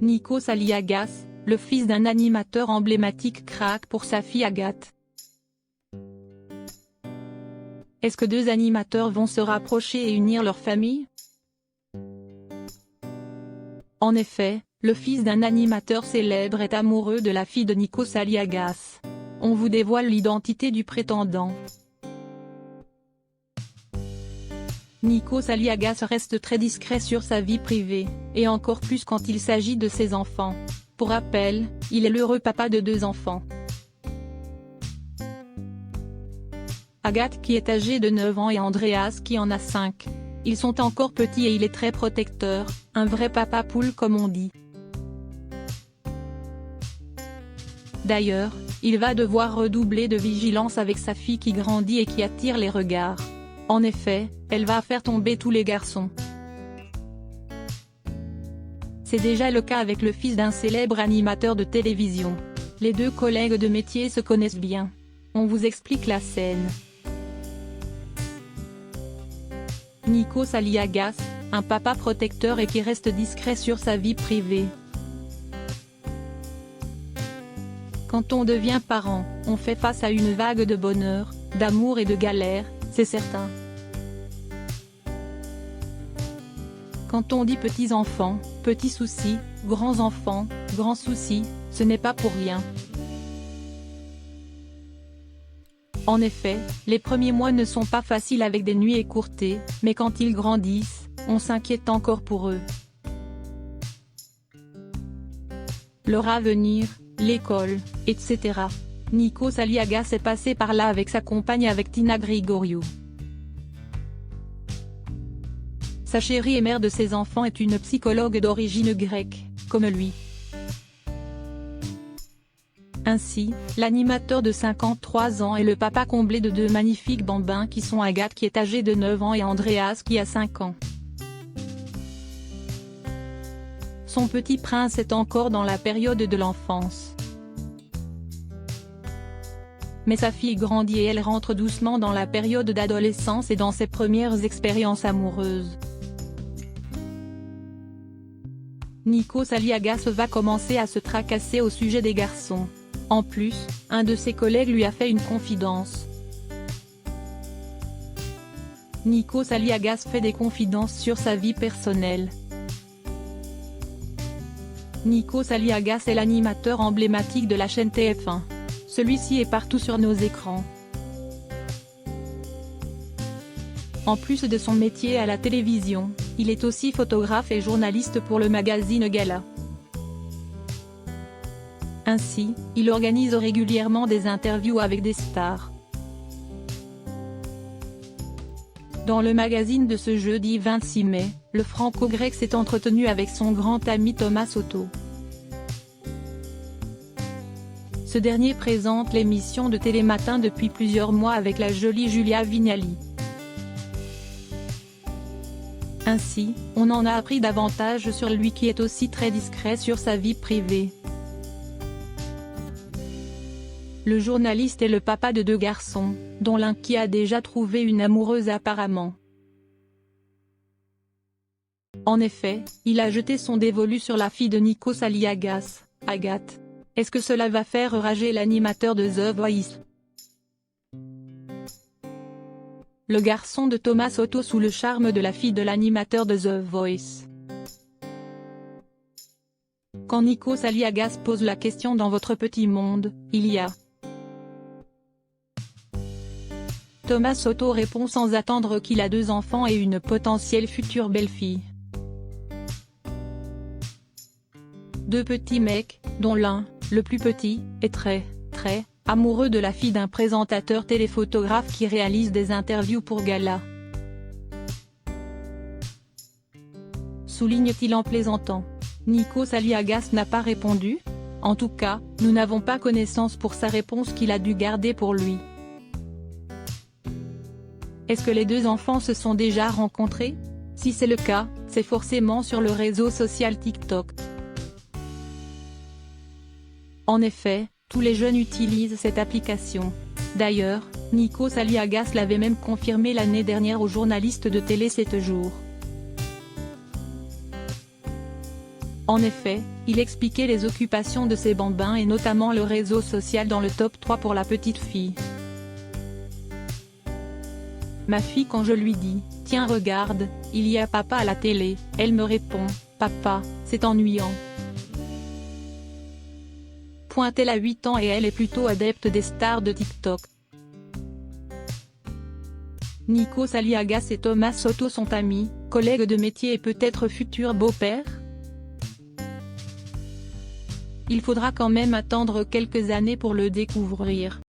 Nikos Aliagas, le fils d'un animateur emblématique craque pour sa fille Agathe. Est-ce que deux animateurs vont se rapprocher et unir leurs familles? En effet, le fils d'un animateur célèbre est amoureux de la fille de Nikos Aliagas. On vous dévoile l'identité du prétendant. Nikos Aliagas reste très discret sur sa vie privée, et encore plus quand il s'agit de ses enfants. Pour rappel, il est l'heureux papa de 2 enfants. Agathe qui est âgée de 9 ans et Andreas qui en a 5. Ils sont encore petits et il est très protecteur, un vrai papa poule comme on dit. D'ailleurs, il va devoir redoubler de vigilance avec sa fille qui grandit et qui attire les regards. En effet, elle va faire tomber tous les garçons. C'est déjà le cas avec le fils d'un célèbre animateur de télévision. Les 2 collègues de métier se connaissent bien. On vous explique la scène. Nikos Aliagas, un papa protecteur et qui reste discret sur sa vie privée. Quand on devient parent, on fait face à une vague de bonheur, d'amour et de galère, c'est certain. Quand on dit petits-enfants, petits soucis, grands-enfants, grands soucis, ce n'est pas pour rien. En effet, les premiers mois ne sont pas faciles avec des nuits écourtées, mais quand ils grandissent, on s'inquiète encore pour eux. Leur avenir, l'école, etc. Nikos Aliagas est passé par là avec sa compagne avec Tina Grigoriou. Sa chérie et mère de ses enfants est une psychologue d'origine grecque, comme lui. Ainsi, l'animateur de 53 ans est le papa comblé de 2 magnifiques bambins qui sont Agathe qui est âgée de 9 ans et Andreas qui a 5 ans. Son petit prince est encore dans la période de l'enfance. Mais sa fille grandit et elle rentre doucement dans la période d'adolescence et dans ses premières expériences amoureuses. Nikos Aliagas va commencer à se tracasser au sujet des garçons. En plus, un de ses collègues lui a fait une confidence. Nikos Aliagas fait des confidences sur sa vie personnelle. Nikos Aliagas est l'animateur emblématique de la chaîne TF1. Celui-ci est partout sur nos écrans. En plus de son métier à la télévision, il est aussi photographe et journaliste pour le magazine Gala. Ainsi, il organise régulièrement des interviews avec des stars. Dans le magazine de ce jeudi 26 mai, le franco-grec s'est entretenu avec son grand ami Thomas Soto. Ce dernier présente l'émission de Télématin depuis plusieurs mois avec la jolie Julia Vignali. Ainsi, on en a appris davantage sur lui qui est aussi très discret sur sa vie privée. Le journaliste est le papa de 2 garçons, dont l'un qui a déjà trouvé une amoureuse apparemment. En effet, il a jeté son dévolu sur la fille de Nikos Aliagas, Agathe. Est-ce que cela va faire rager l'animateur de The Voice? Le garçon de Thomas Soto sous le charme de la fille de l'animateur de The Voice. Quand Nikos Aliagas pose la question dans Votre petit monde, il y a. Thomas Soto répond sans attendre qu'il a 2 enfants et une potentielle future belle-fille. 2 petits mecs, dont l'un, le plus petit, est très amoureux de la fille d'un présentateur téléphotographe qui réalise des interviews pour Gala. Souligne-t-il en plaisantant. Nikos Aliagas n'a pas répondu. En tout cas, nous n'avons pas connaissance pour sa réponse qu'il a dû garder pour lui. Est-ce que les 2 enfants se sont déjà rencontrés? Si c'est le cas, c'est forcément sur le réseau social TikTok. En effet, tous les jeunes utilisent cette application. D'ailleurs, Nikos Aliagas l'avait même confirmé l'année dernière au journaliste de télé 7 jours. En effet, il expliquait les occupations de ses bambins et notamment le réseau social dans le top 3 pour la petite fille. Ma fille, quand je lui dis « Tiens regarde, il y a papa à la télé », elle me répond « Papa, c'est ennuyant ». Elle a 8 ans et elle est plutôt adepte des stars de TikTok. Nikos Aliagas et Thomas Soto sont amis, collègues de métier et peut-être futurs beaux-pères? Il faudra quand même attendre quelques années pour le découvrir.